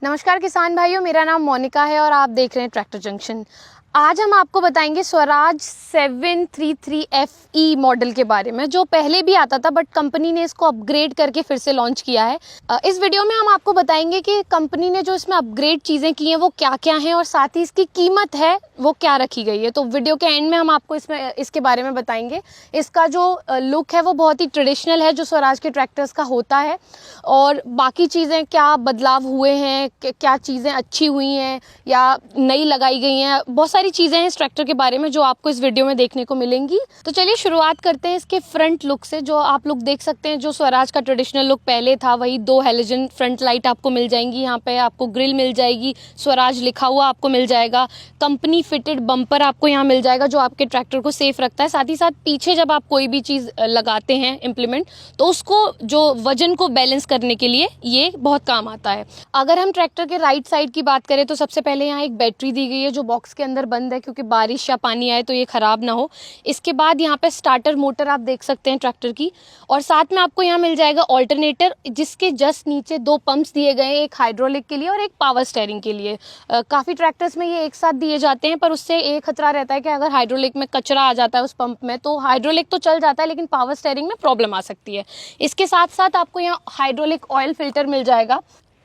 नमस्कार किसान भाइयों, मेरा नाम मोनिका है और आप देख रहे हैं ट्रैक्टर जंक्शन। आज हम आपको बताएंगे स्वराज 733FE मॉडल के बारे में, जो पहले भी आता था बट कंपनी ने इसको अपग्रेड करके फिर से लॉन्च किया है। इस वीडियो में हम आपको बताएंगे कि कंपनी ने जो इसमें अपग्रेड चीज़ें की हैं वो क्या क्या हैं और साथ ही इसकी कीमत है वो क्या रखी गई है। तो वीडियो के एंड में हम आपको इसके बारे में बताएंगे। इसका जो लुक है वो बहुत ही ट्रेडिशनल है जो स्वराज के ट्रैक्टर्स का होता है, और बाकी चीज़ें क्या बदलाव हुए हैं, क्या चीज़ें अच्छी हुई हैं या नई लगाई गई हैं, बहुत सारी चीज़ें हैं इस ट्रैक्टर के बारे में जो आपको इस वीडियो में देखने को मिलेंगी। तो चलिए शुरुआत करते हैं इसके फ्रंट लुक से। जो आप लोग देख सकते हैं, जो स्वराज का ट्रेडिशनल लुक पहले था वही 2 हैलोजन फ्रंट लाइट आपको मिल जाएंगी। यहाँ पे आपको ग्रिल मिल जाएगी, स्वराज लिखा हुआ आपको मिल जाएगा, कंपनी फिटेड बम्पर आपको यहाँ मिल जाएगा जो आपके ट्रैक्टर को सेफ रखता है। साथ ही साथ पीछे जब आप कोई भी चीज़ लगाते हैं इम्प्लीमेंट, तो उसको जो वजन को बैलेंस करने के लिए ये बहुत काम आता है। अगर हम ट्रैक्टर के राइट साइड की बात करें तो सबसे पहले यहाँ एक बैटरी दी गई है जो बॉक्स के अंदर बंद है, क्योंकि बारिश या पानी आए तो ये खराब ना हो। इसके बाद यहाँ पे स्टार्टर मोटर आप देख सकते हैं ट्रैक्टर की, और साथ में आपको यहाँ मिल जाएगा ऑल्टरनेटर, जिसके जस्ट नीचे 2 पंप्स दिए गए हैं, एक हाइड्रोलिक के लिए और एक पावर स्टेयरिंग के लिए। काफ़ी ट्रैक्टर्स में ये एक साथ दिए जाते हैं, पर उससे एक खतरा रहता है कि अगर हाइड्रोलिक में कचरा आ जाता है उस पंप में, तो हाइड्रोलिक तो चल जाता है लेकिन पावर स्टेयरिंग में प्रॉब्लम आ सकती है। इसके साथ साथ आपको यहाँ हाइड्रोलिक ऑयल फिल्टर मिल जाएगा।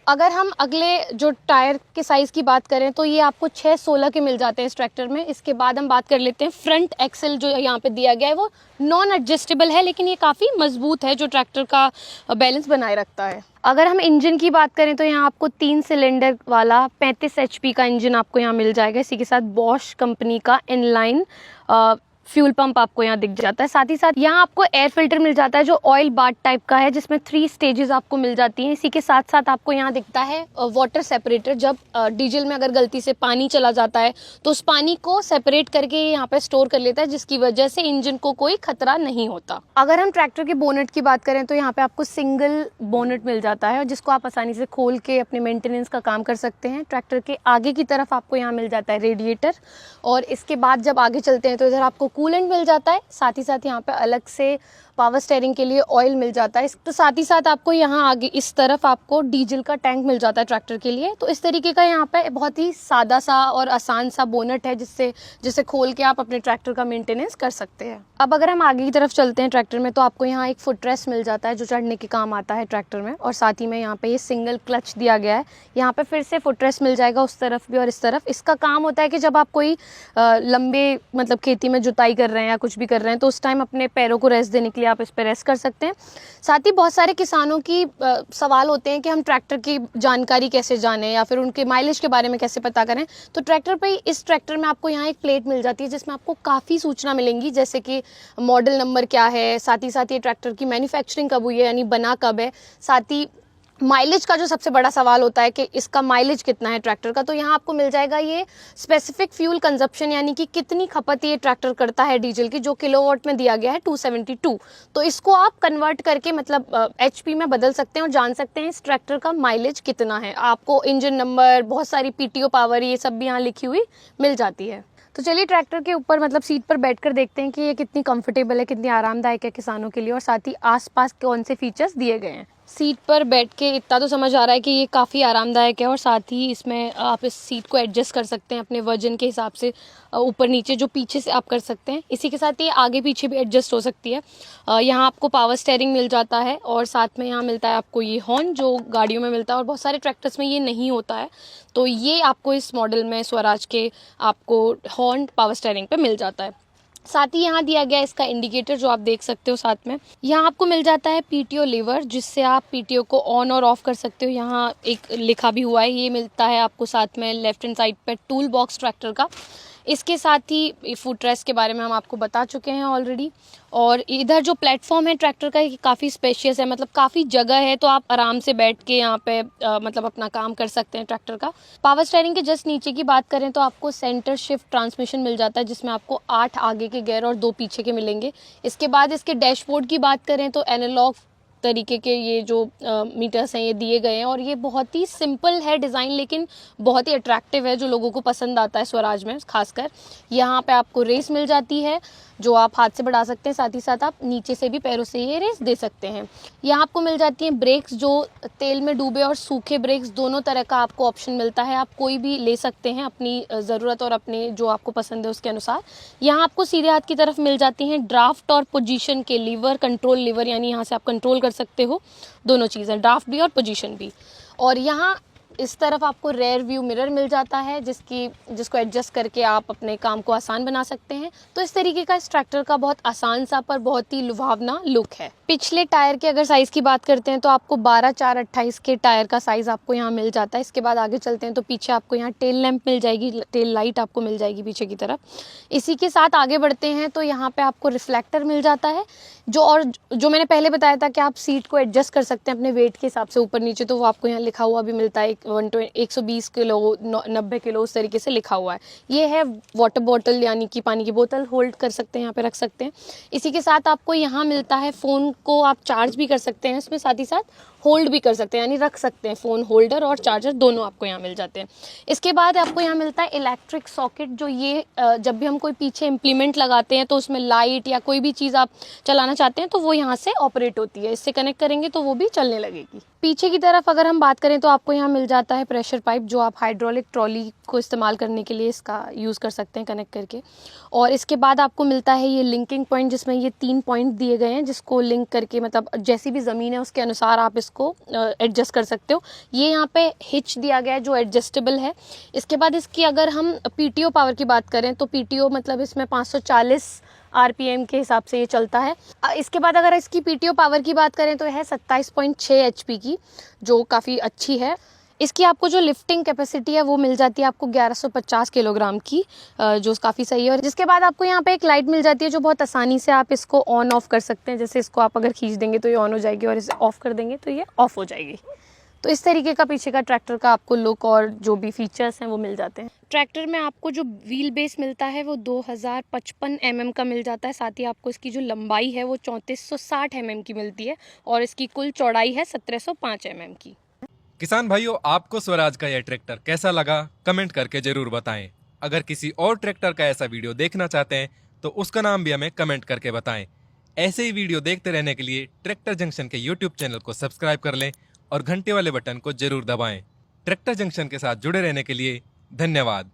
अगर हम अगले जो टायर के साइज़ की बात करें तो ये आपको 6-16 के मिल जाते हैं इस ट्रैक्टर में। इसके बाद हम बात कर लेते हैं फ्रंट एक्सेल जो यहाँ पे दिया गया है वो नॉन एडजस्टेबल है, लेकिन ये काफ़ी मजबूत है जो ट्रैक्टर का बैलेंस बनाए रखता है। अगर हम इंजन की बात करें तो यहाँ आपको 3 सिलेंडर वाला 35 HP का इंजन आपको यहाँ मिल जाएगा। इसी के साथ बॉश कंपनी का इनलाइन फ्यूल पंप आपको यहाँ दिख जाता है। साथ ही साथ यहाँ आपको एयर फिल्टर मिल जाता है जो ऑयल बाथ टाइप का है, जिसमें 3 स्टेजेस आपको मिल जाती हैं। इसी के साथ साथ आपको यहाँ दिखता है वाटर सेपरेटर। जब डीजल में अगर गलती से पानी चला जाता है तो उस पानी को सेपरेट करके यहाँ पे स्टोर कर लेता है, जिसकी वजह से इंजन को कोई खतरा नहीं होता। अगर हम ट्रैक्टर के बोनेट की बात करें तो यहाँ पे आपको सिंगल बोनेट मिल जाता है, जिसको आप आसानी से खोल के अपने मेंटेनेंस का काम कर सकते हैं। ट्रैक्टर के आगे की तरफ आपको यहाँ मिल जाता है रेडिएटर, और इसके बाद जब आगे चलते हैं तो इधर आपको कूलेंट मिल जाता है। साथ ही साथ यहाँ पे अलग से पावर स्टेयरिंग के लिए ऑयल मिल जाता है। तो साथ ही साथ आपको यहाँ आगे इस तरफ आपको डीजल का टैंक मिल जाता है ट्रैक्टर के लिए। तो इस तरीके का यहाँ पे बहुत ही सादा सा और आसान सा बोनट है जिसे खोल के आप अपने ट्रैक्टर का मेंटेनेंस कर सकते हैं। अब अगर हम आगे की तरफ चलते हैं ट्रैक्टर में तो आपको यहाँ एक फुट रेस्ट मिल जाता है जो चढ़ने के काम आता है ट्रैक्टर में, और साथ ही में यहाँ पे ये सिंगल क्लच दिया गया है। यहाँ पे फिर से फुट रेस्ट मिल जाएगा उस तरफ भी और इस तरफ। इसका काम होता है कि जब आप कोई लंबे मतलब खेती में जुताई कर रहे हैं या कुछ भी कर रहे हैं तो उस टाइम अपने पैरों को रेस्ट देने के लिए आप इस पर रेस्ट कर सकते हैं। साथ ही बहुत सारे किसानों की सवाल होते हैं कि हम ट्रैक्टर की जानकारी कैसे जानें या फिर उनके माइलेज के बारे में कैसे पता करें। तो इस ट्रैक्टर में आपको यहाँ एक प्लेट मिल जाती है जिसमें आपको काफ़ी सूचना मिलेंगी, जैसे कि मॉडल नंबर क्या है, साथ ही साथ ये ट्रैक्टर की मैन्युफैक्चरिंग कब हुई है यानी बना कब है, साथ ही माइलेज का जो सबसे बड़ा सवाल होता है कि इसका माइलेज कितना है ट्रैक्टर का, तो यहाँ आपको मिल जाएगा ये स्पेसिफिक फ्यूल कंजप्शन यानी कि कितनी खपत ये ट्रैक्टर करता है डीजल की, जो किलोवाट में दिया गया है 272। तो इसको आप कन्वर्ट करके मतलब HP में बदल सकते हैं और जान सकते हैं इस ट्रैक्टर का माइलेज कितना है। आपको इंजन नंबर, बहुत सारी PTO पावर, ये सब भी यहाँ लिखी हुई मिल जाती है। तो चलिए ट्रैक्टर के ऊपर मतलब सीट पर बैठकर देखते हैं कि ये कितनी कंफर्टेबल है, कितनी आरामदायक है किसानों के लिए, और साथ ही आसपास कौन से फीचर्स दिए गए हैं। सीट पर बैठ के इतना तो समझ आ रहा है कि ये काफ़ी आरामदायक है, और साथ ही इसमें आप इस सीट को एडजस्ट कर सकते हैं अपने वजन के हिसाब से, ऊपर नीचे जो पीछे से आप कर सकते हैं। इसी के साथ ये आगे पीछे भी एडजस्ट हो सकती है। यहाँ आपको पावर स्टेयरिंग मिल जाता है, और साथ में यहाँ मिलता है आपको ये हॉर्न जो गाड़ियों में मिलता है और बहुत सारे ट्रैक्टर्स में ये नहीं होता है। तो ये आपको इस मॉडल में स्वराज के आपको हॉर्न पावर स्टेयरिंग पे मिल जाता है। साथ ही यहाँ दिया गया इसका इंडिकेटर जो आप देख सकते हो। साथ में यहाँ आपको मिल जाता है PTO लीवर, जिससे आप PTO को ऑन और ऑफ कर सकते हो। यहाँ एक लिखा भी हुआ है, ये मिलता है आपको साथ में लेफ्ट हैंड साइड पे टूल बॉक्स ट्रैक्टर का। इसके साथ ही फुट रेस्ट के बारे में हम आपको बता चुके हैं ऑलरेडी, और इधर जो प्लेटफॉर्म है ट्रैक्टर का काफ़ी स्पेशियस है, मतलब काफ़ी जगह है, तो आप आराम से बैठ के यहाँ पे मतलब अपना काम कर सकते हैं ट्रैक्टर का। पावर स्टेयरिंग के जस्ट नीचे की बात करें तो आपको सेंटर शिफ्ट ट्रांसमिशन मिल जाता है, जिसमें आपको 8 आगे के गियर और 2 पीछे के मिलेंगे। इसके बाद इसके डैशबोर्ड की बात करें तो एनालॉग तरीके के ये जो मीटर्स हैं ये दिए गए हैं, और ये बहुत ही सिंपल है डिज़ाइन, लेकिन बहुत ही अट्रैक्टिव है, जो लोगों को पसंद आता है स्वराज में खासकर। यहाँ पे आपको रेस मिल जाती है जो आप हाथ से बढ़ा सकते हैं, साथ ही साथ आप नीचे से भी पैरों से ये रेस दे सकते हैं। यहाँ आपको मिल जाती हैं ब्रेक्स, जो तेल में डूबे और सूखे ब्रेक्स दोनों तरह का आपको ऑप्शन मिलता है। आप कोई भी ले सकते हैं अपनी ज़रूरत और अपने जो आपको पसंद है उसके अनुसार। यहाँ आपको सीधे हाथ की तरफ मिल जाती हैं ड्राफ्ट और पोजीशन के लीवर, कंट्रोल लीवर, यानी यहाँ से आप कंट्रोल कर सकते हो दोनों चीज़ें, ड्राफ्ट भी और पोजीशन भी। और यहाँ इस तरफ आपको रेयर व्यू मिरर मिल जाता है जिसको एडजस्ट करके आप अपने काम को आसान बना सकते हैं। तो इस तरीके का इस ट्रैक्टर का बहुत आसान सा पर बहुत ही लुभावना लुक है। पिछले टायर के अगर साइज़ की बात करते हैं तो आपको 12/4/28 के टायर का साइज़ आपको यहाँ मिल जाता है। इसके बाद आगे चलते हैं तो पीछे आपको यहाँ टेल लैंप मिल जाएगी, टेल लाइट आपको मिल जाएगी पीछे की तरफ। इसी के साथ आगे बढ़ते हैं तो यहाँ पे आपको रिफ्लेक्टर मिल जाता है, जो मैंने पहले बताया था कि आप सीट को एडजस्ट कर सकते हैं अपने वेट के हिसाब से ऊपर नीचे, तो वो आपको यहाँ लिखा हुआ भी मिलता है। 120 किलो, 90 किलो, उस तरीके से लिखा हुआ है। ये है वाटर बॉटल, यानी कि पानी की बोतल होल्ड कर सकते हैं, यहाँ पे रख सकते हैं। इसी के साथ आपको यहाँ मिलता है फ़ोन को आप चार्ज भी कर सकते हैं इसमें, साथ ही साथ होल्ड भी कर सकते हैं, यानी रख सकते हैं। फ़ोन होल्डर और चार्जर दोनों आपको यहाँ मिल जाते हैं। इसके बाद आपको यहाँ मिलता है इलेक्ट्रिक सॉकेट, जो ये जब भी हम कोई पीछे इम्प्लीमेंट लगाते हैं तो उसमें लाइट या कोई भी चीज़ आप चलाना चाहते हैं तो वो यहाँ से ऑपरेट होती है। इससे कनेक्ट करेंगे तो वो भी चलने लगेगी। पीछे की तरफ अगर हम बात करें तो आपको यहाँ मिल जाता है प्रेशर पाइप, जो आप हाइड्रोलिक ट्रॉली को इस्तेमाल करने के लिए इसका यूज़ कर सकते हैं कनेक्ट करके। और इसके बाद आपको मिलता है ये लिंकिंग पॉइंट, जिसमें ये 3 पॉइंट दिए गए हैं, जिसको लिंक करके मतलब जैसी भी ज़मीन है उसके अनुसार आप इसको एडजस्ट कर सकते हो। ये यहाँ पे हिच दिया गया है जो एडजस्टेबल है। इसके बाद इसकी अगर हम पीटीओ पावर की बात करें तो पीटीओ मतलब इसमें 540 आरपीएम के हिसाब से ये चलता है। इसके बाद अगर इसकी पीटीओ पावर की बात करें तो है 27.6 एचपी की, जो काफ़ी अच्छी है। इसकी आपको जो लिफ्टिंग कैपेसिटी है वो मिल जाती है आपको 1150 किलोग्राम की, जो काफ़ी सही है। और जिसके बाद आपको यहाँ पे एक लाइट मिल जाती है जो बहुत आसानी से आप इसको ऑन ऑफ कर सकते हैं। जैसे इसको आप अगर खींच देंगे तो ये ऑन हो जाएगी और इसे ऑफ कर देंगे तो ये ऑफ हो जाएगी। तो इस तरीके का पीछे का ट्रैक्टर का आपको लुक और जो भी फीचर्स हैं वो मिल जाते हैं। ट्रैक्टर में आपको जो व्हील बेस मिलता है वो 2055 mm का मिल जाता है। साथ ही आपको इसकी जो लंबाई है वो 3460 mm की मिलती है और इसकी कुल चौड़ाई है 1705 mm की। किसान भाइयों, आपको स्वराज का यह ट्रैक्टर कैसा लगा कमेंट करके जरूर बताएं। अगर किसी और ट्रैक्टर का ऐसा वीडियो देखना चाहते हैं तो उसका नाम भी हमें कमेंट करके बताएं। ऐसे ही वीडियो देखते रहने के लिए ट्रैक्टर जंक्शन के यूट्यूब चैनल को सब्सक्राइब कर लें और घंटे वाले बटन को जरूर दबाएं। ट्रैक्टर जंक्शन के साथ जुड़े रहने के लिए धन्यवाद।